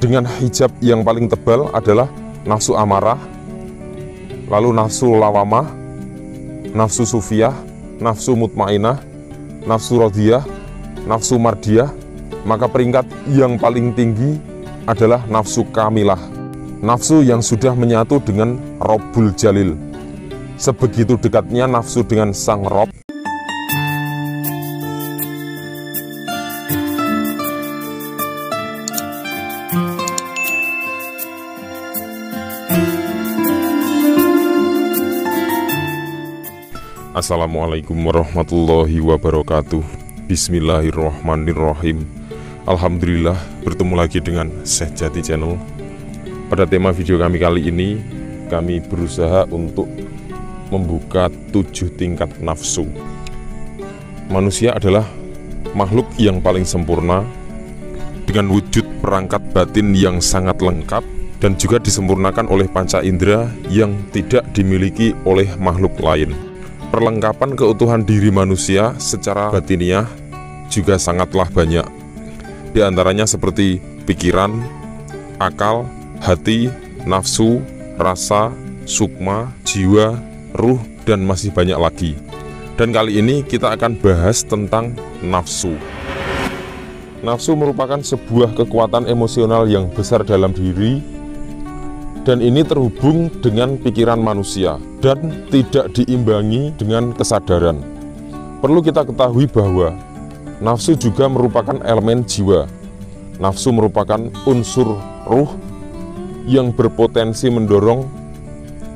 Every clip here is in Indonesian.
dengan hijab yang paling tebal adalah nafsu amarah, lalu nafsu lawamah, nafsu sufiyah, nafsu mutmainah, nafsu rodiyah, nafsu mardiyah. Maka peringkat yang paling tinggi adalah nafsu kamilah, nafsu yang sudah menyatu dengan Rabbul Jalil. Sebegitu dekatnya nafsu dengan sang Rob. Assalamualaikum warahmatullahi wabarakatuh. Bismillahirrahmanirrahim. Alhamdulillah, bertemu lagi dengan Syekh Jati Channel. Pada tema video kami kali ini, kami berusaha untuk membuka 7 tingkat nafsu. Manusia adalah makhluk yang paling sempurna, dengan wujud perangkat batin yang sangat lengkap, dan juga disempurnakan oleh panca indera yang tidak dimiliki oleh makhluk lain. Perlengkapan keutuhan diri manusia secara batiniah juga sangatlah banyak. Di antaranya seperti pikiran, akal, hati, nafsu, rasa, sukma, jiwa, ruh, dan masih banyak lagi. Dan kali ini kita akan bahas tentang nafsu. Nafsu merupakan sebuah kekuatan emosional yang besar dalam diri, dan ini terhubung dengan pikiran manusia dan tidak diimbangi dengan kesadaran. Perlu kita ketahui bahwa nafsu juga merupakan elemen jiwa. Nafsu merupakan unsur ruh yang berpotensi mendorong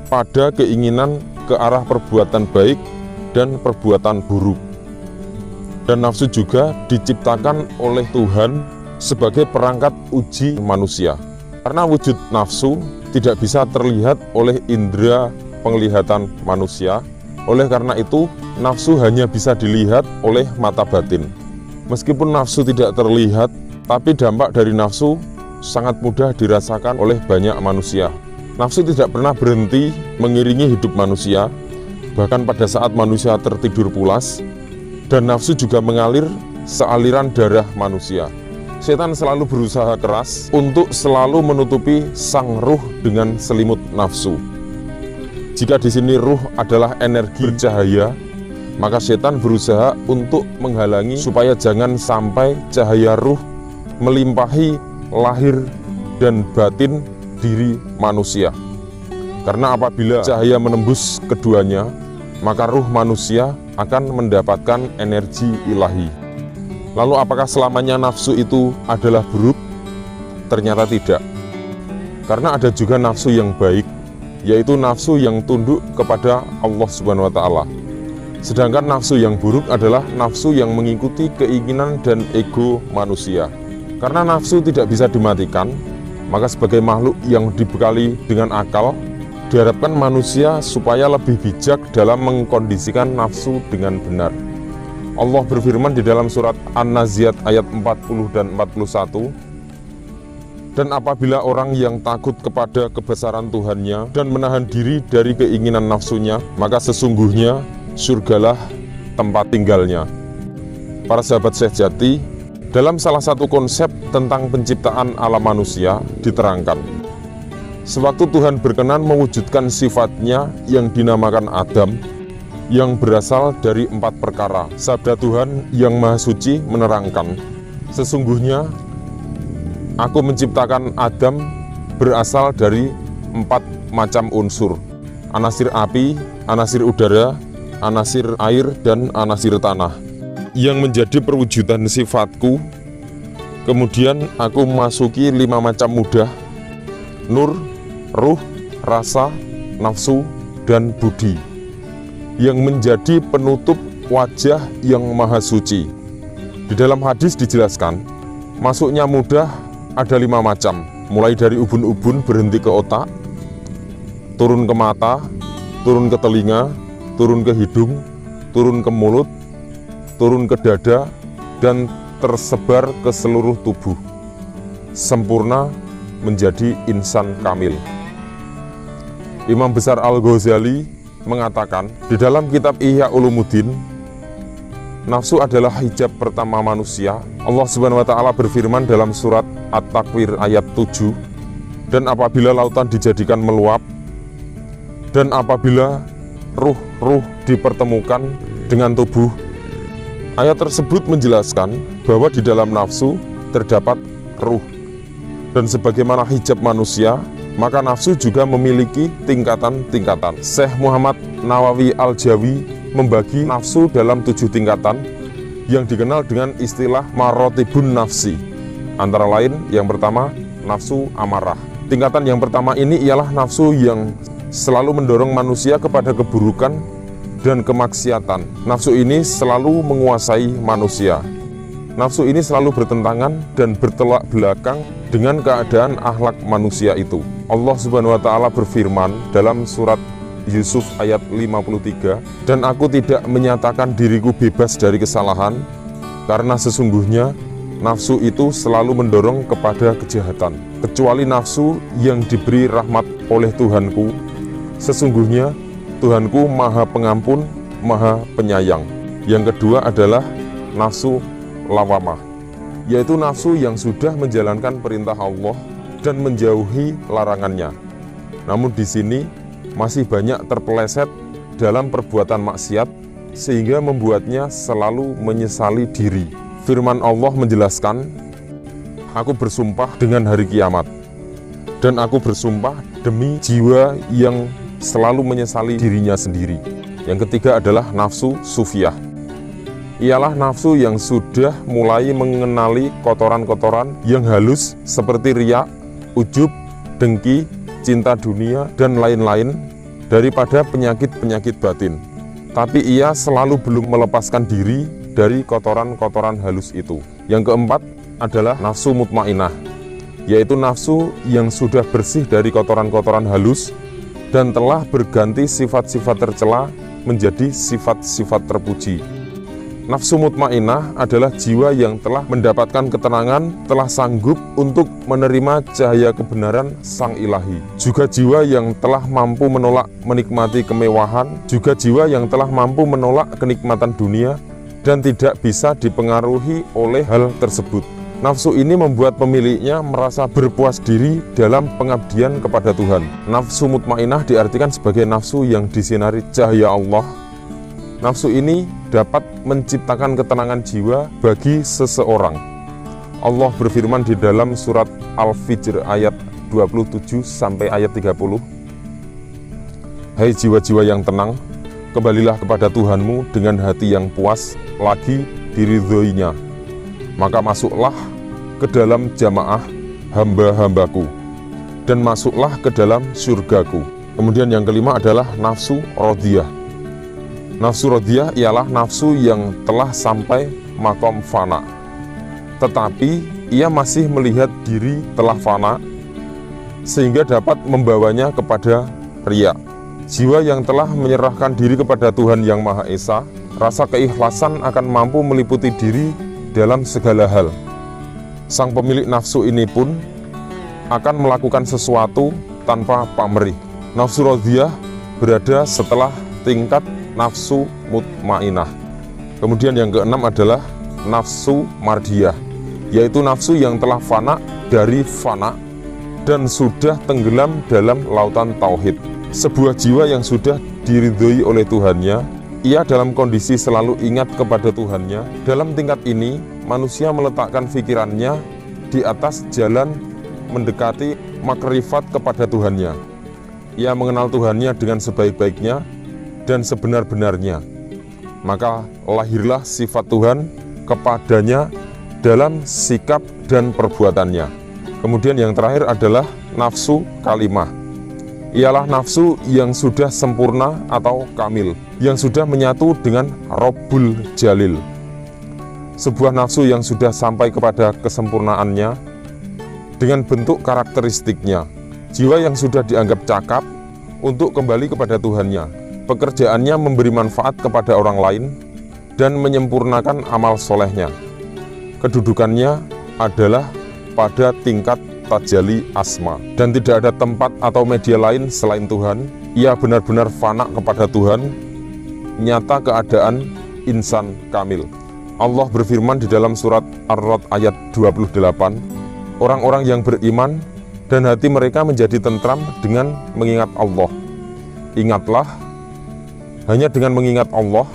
pada keinginan ke arah perbuatan baik dan perbuatan buruk. Dan nafsu juga diciptakan oleh Tuhan sebagai perangkat uji manusia. Karena wujud nafsu tidak bisa terlihat oleh indera penglihatan manusia. Oleh karena itu, nafsu hanya bisa dilihat oleh mata batin. Meskipun nafsu tidak terlihat, tapi dampak dari nafsu sangat mudah dirasakan oleh banyak manusia. Nafsu tidak pernah berhenti mengiringi hidup manusia, bahkan pada saat manusia tertidur pulas, dan nafsu juga mengalir sealiran darah manusia. Setan selalu berusaha keras untuk selalu menutupi sang ruh dengan selimut nafsu. Jika di sini ruh adalah energi bercahaya, maka setan berusaha untuk menghalangi supaya jangan sampai cahaya ruh melimpahi lahir dan batin diri manusia. Karena apabila cahaya menembus keduanya, maka ruh manusia akan mendapatkan energi ilahi. Lalu apakah selamanya nafsu itu adalah buruk? Ternyata tidak. Karena ada juga nafsu yang baik, yaitu nafsu yang tunduk kepada Allah Subhanahu wa Ta'ala. Sedangkan nafsu yang buruk adalah nafsu yang mengikuti keinginan dan ego manusia. Karena nafsu tidak bisa dimatikan, maka sebagai makhluk yang dibekali dengan akal, diharapkan manusia supaya lebih bijak dalam mengkondisikan nafsu dengan benar. Allah berfirman di dalam surat An-Naziat ayat 40 dan 41, dan apabila orang yang takut kepada kebesaran Tuhannya dan menahan diri dari keinginan nafsunya, maka sesungguhnya surgalah tempat tinggalnya. Para sahabat Syekh Jati, dalam salah satu konsep tentang penciptaan alam manusia diterangkan, sewaktu Tuhan berkenan mewujudkan sifatnya yang dinamakan Adam, yang berasal dari 4 perkara. Sabda Tuhan yang Maha Suci menerangkan, sesungguhnya aku menciptakan Adam berasal dari 4 macam unsur: anasir api, anasir udara, anasir air, dan anasir tanah, yang menjadi perwujudan sifatku. Kemudian aku memasuki 5 macam mudah: nur, ruh, rasa, nafsu, dan budi, yang menjadi penutup wajah yang maha suci. Di dalam hadis dijelaskan, masuknya mudah ada 5 macam, mulai dari ubun-ubun berhenti ke otak, turun ke mata, turun ke telinga, turun ke hidung, turun ke mulut, turun ke dada, dan tersebar ke seluruh tubuh, sempurna menjadi insan kamil. Imam besar Al-Ghazali mengatakan di dalam kitab Ihya Ulumuddin, Nafsu adalah hijab pertama manusia. Allah Subhanahu wa Ta'ala berfirman dalam surat At-Takwir ayat 7, dan apabila lautan dijadikan meluap, dan apabila ruh-ruh dipertemukan dengan tubuh. Ayat tersebut menjelaskan bahwa di dalam nafsu terdapat ruh. Dan sebagaimana hijab manusia, maka nafsu juga memiliki tingkatan-tingkatan. Syekh Muhammad Nawawi Al-Jawi membagi nafsu dalam 7 tingkatan yang dikenal dengan istilah marotibun nafsi. Antara lain, yang pertama, nafsu amarah. Tingkatan yang pertama ini ialah nafsu yang selalu mendorong manusia kepada keburukan dan kemaksiatan. Nafsu ini selalu menguasai manusia. Nafsu ini selalu bertentangan dan bertolak belakang dengan keadaan akhlak manusia itu. Allah Subhanahu wa Ta'ala berfirman dalam surat Yusuf ayat 53, dan aku tidak menyatakan diriku bebas dari kesalahan, karena sesungguhnya nafsu itu selalu mendorong kepada kejahatan, kecuali nafsu yang diberi rahmat oleh Tuhanku. Sesungguhnya Tuhanku Maha Pengampun, Maha Penyayang. Yang kedua adalah nafsu lawamah, yaitu nafsu yang sudah menjalankan perintah Allah dan menjauhi larangannya. Namun di sini masih banyak terpeleset dalam perbuatan maksiat sehingga membuatnya selalu menyesali diri. Firman Allah menjelaskan, aku bersumpah dengan hari kiamat, dan aku bersumpah demi jiwa yang selalu menyesali dirinya sendiri. Yang ketiga adalah nafsu sufiyah. Ialah nafsu yang sudah mulai mengenali kotoran-kotoran yang halus seperti riya, ujub, dengki, cinta dunia, dan lain-lain daripada penyakit-penyakit batin. Tapi ia selalu belum melepaskan diri dari kotoran-kotoran halus itu. Yang keempat adalah nafsu mutmainah, yaitu nafsu yang sudah bersih dari kotoran-kotoran halus dan telah berganti sifat-sifat tercela menjadi sifat-sifat terpuji. Nafsu mutmainah adalah jiwa yang telah mendapatkan ketenangan, telah sanggup untuk menerima cahaya kebenaran Sang Ilahi. Juga jiwa yang telah mampu menolak menikmati kemewahan, juga jiwa yang telah mampu menolak kenikmatan dunia dan tidak bisa dipengaruhi oleh hal tersebut. Nafsu ini membuat pemiliknya merasa berpuas diri dalam pengabdian kepada Tuhan. Nafsu mutmainah diartikan sebagai nafsu yang disinari cahaya Allah. Nafsu ini dapat menciptakan ketenangan jiwa bagi seseorang. Allah berfirman di dalam surat Al-Fijr ayat 27 sampai ayat 30. Hai jiwa-jiwa yang tenang, kembalilah kepada Tuhanmu dengan hati yang puas lagi diridhoinya. Maka masuklah ke dalam jamaah hamba-hambaku, dan masuklah ke dalam surgaku. Kemudian yang kelima adalah nafsu radiyah. Nafsu radiyah ialah nafsu yang telah sampai makom fana, tetapi ia masih melihat diri telah fana, sehingga dapat membawanya kepada riya. Jiwa yang telah menyerahkan diri kepada Tuhan Yang Maha Esa, rasa keikhlasan akan mampu meliputi diri dalam segala hal. Sang pemilik nafsu ini pun akan melakukan sesuatu tanpa pamrih. Nafsu radiyah berada setelah tingkat nafsu mutmainah. Kemudian yang keenam adalah nafsu mardiyah, yaitu nafsu yang telah fana dari fana dan sudah tenggelam dalam lautan tauhid. Sebuah jiwa yang sudah diridhoi oleh Tuhannya, ia dalam kondisi selalu ingat kepada Tuhannya. Dalam tingkat ini, manusia meletakkan pikirannya di atas jalan mendekati makrifat kepada Tuhannya. Ia mengenal Tuhannya dengan sebaik-baiknya dan sebenar-benarnya. Maka lahirlah sifat Tuhan kepadanya dalam sikap dan perbuatannya. Kemudian yang terakhir adalah nafsu kalimah. Ialah nafsu yang sudah sempurna atau kamil, yang sudah menyatu dengan Rabbul Jalil. Sebuah nafsu yang sudah sampai kepada kesempurnaannya dengan bentuk karakteristiknya. Jiwa yang sudah dianggap cakap untuk kembali kepada Tuhannya. Pekerjaannya memberi manfaat kepada orang lain dan menyempurnakan amal solehnya. Kedudukannya adalah pada tingkat tajali asma, dan tidak ada tempat atau media lain selain Tuhan. Ia benar-benar fana kepada Tuhan, nyata keadaan insan kamil. Allah berfirman di dalam surat Ar-Ra'd ayat 28, orang-orang yang beriman dan hati mereka menjadi tentram dengan mengingat Allah. Ingatlah, hanya dengan mengingat Allah,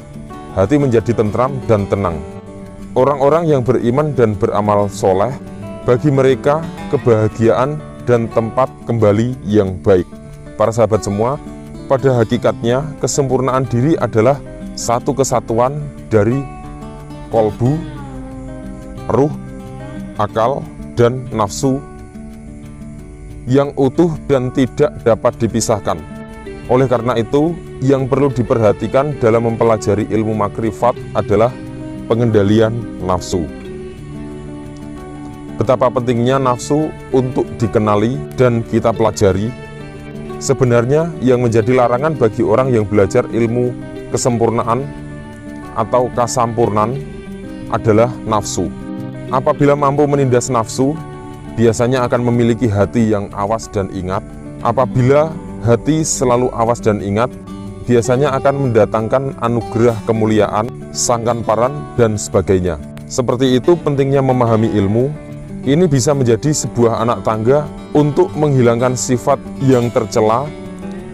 hati menjadi tentram dan tenang. Orang-orang yang beriman dan beramal soleh, bagi mereka kebahagiaan dan tempat kembali yang baik. Para sahabat semua, pada hakikatnya kesempurnaan diri adalah satu kesatuan dari kolbu, ruh, akal, dan nafsu yang utuh dan tidak dapat dipisahkan. Oleh karena itu, yang perlu diperhatikan dalam mempelajari ilmu makrifat adalah pengendalian nafsu. Betapa pentingnya nafsu untuk dikenali dan kita pelajari. Sebenarnya yang menjadi larangan bagi orang yang belajar ilmu kesempurnaan atau kasampurnan adalah nafsu. Apabila mampu menindas nafsu, biasanya akan memiliki hati yang awas dan ingat. Apabila hati selalu awas dan ingat, biasanya akan mendatangkan anugerah kemuliaan, sangkan-paran, dan sebagainya. Seperti itu pentingnya memahami ilmu. Ini bisa menjadi sebuah anak tangga untuk menghilangkan sifat yang tercela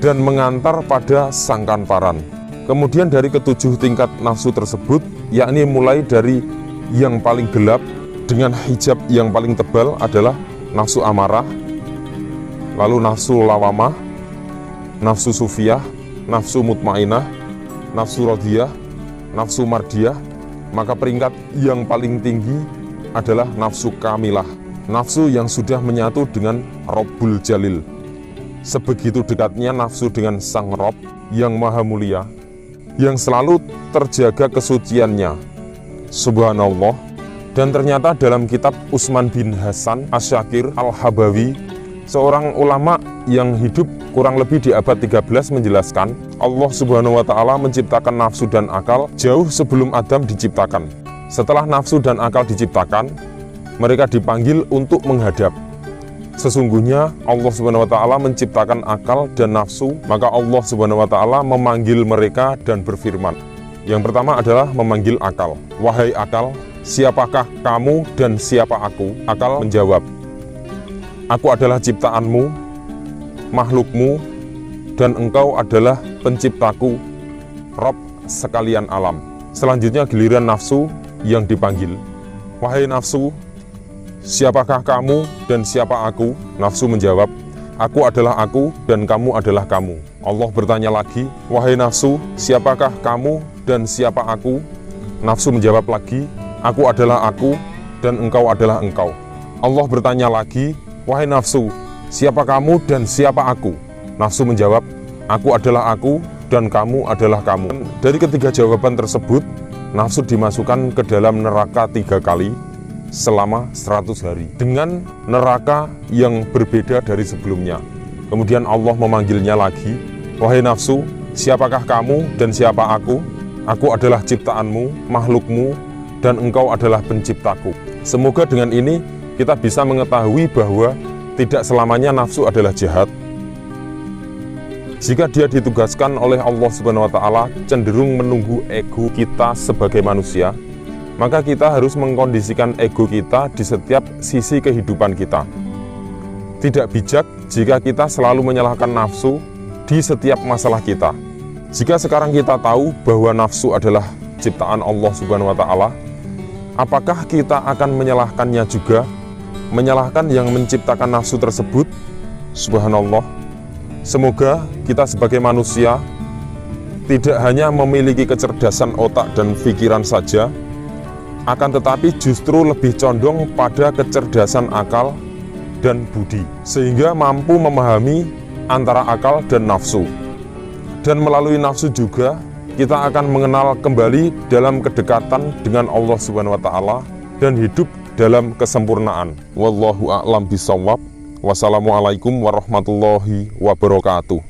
dan mengantar pada sangkan-paran. Kemudian dari ketujuh tingkat nafsu tersebut, yakni mulai dari yang paling gelap dengan hijab yang paling tebal adalah nafsu amarah, lalu nafsu lawamah, nafsu sufiyah, nafsu mutmainah, nafsu rodiyah, nafsu mardiyah. Maka peringkat yang paling tinggi adalah nafsu kamilah, nafsu yang sudah menyatu dengan Rabbul Jalil. Sebegitu dekatnya nafsu dengan Sang Rob yang maha mulia, yang selalu terjaga kesuciannya. Subhanallah. Dan ternyata dalam kitab Utsman bin Hasan Asy-Syakir Al-Habawi, seorang ulama yang hidup kurang lebih di abad 13 menjelaskan, Allah Subhanahu wa Ta'ala menciptakan nafsu dan akal jauh sebelum Adam diciptakan. Setelah nafsu dan akal diciptakan, mereka dipanggil untuk menghadap. Sesungguhnya Allah Subhanahu wa Ta'ala menciptakan akal dan nafsu, maka Allah Subhanahu wa Ta'ala memanggil mereka dan berfirman. Yang pertama adalah memanggil akal. Wahai akal, siapakah kamu dan siapa aku? Akal menjawab, aku adalah ciptaanmu, makhlukmu, dan engkau adalah penciptaku, Rob sekalian alam. Selanjutnya giliran nafsu yang dipanggil. Wahai nafsu, siapakah kamu dan siapa aku? Nafsu menjawab, aku adalah aku dan kamu adalah kamu. Allah bertanya lagi, wahai nafsu, siapakah kamu dan siapa aku? Nafsu menjawab lagi, aku adalah aku dan engkau adalah engkau. Allah bertanya lagi, wahai nafsu, siapa kamu dan siapa aku? Nafsu menjawab, aku adalah aku dan kamu adalah kamu. Dari ketiga jawaban tersebut, nafsu dimasukkan ke dalam neraka 3 kali selama 100 hari dengan neraka yang berbeda dari sebelumnya. Kemudian Allah memanggilnya lagi, wahai nafsu, siapakah kamu dan siapa aku? Aku adalah ciptaanmu, makhlukmu, dan engkau adalah penciptaku. Semoga dengan ini kita bisa mengetahui bahwa tidak selamanya nafsu adalah jahat. Jika dia ditugaskan oleh Allah Subhanahu wa Ta'ala cenderung menunggu ego kita sebagai manusia, maka kita harus mengkondisikan ego kita di setiap sisi kehidupan kita. Tidak bijak jika kita selalu menyalahkan nafsu di setiap masalah kita. Jika sekarang kita tahu bahwa nafsu adalah ciptaan Allah Subhanahu wa Ta'ala, apakah kita akan menyalahkannya juga? Menyalahkan yang menciptakan nafsu tersebut? Subhanallah. Semoga kita sebagai manusia tidak hanya memiliki kecerdasan otak dan pikiran saja, akan tetapi justru lebih condong pada kecerdasan akal dan budi, sehingga mampu memahami antara akal dan nafsu. Dan melalui nafsu juga kita akan mengenal kembali dalam kedekatan dengan Allah Subhanahu wa Ta'ala dan hidup dalam kesempurnaan. Wallahu a'lam bishawab. Wassalamualaikum warahmatullahi wabarakatuh.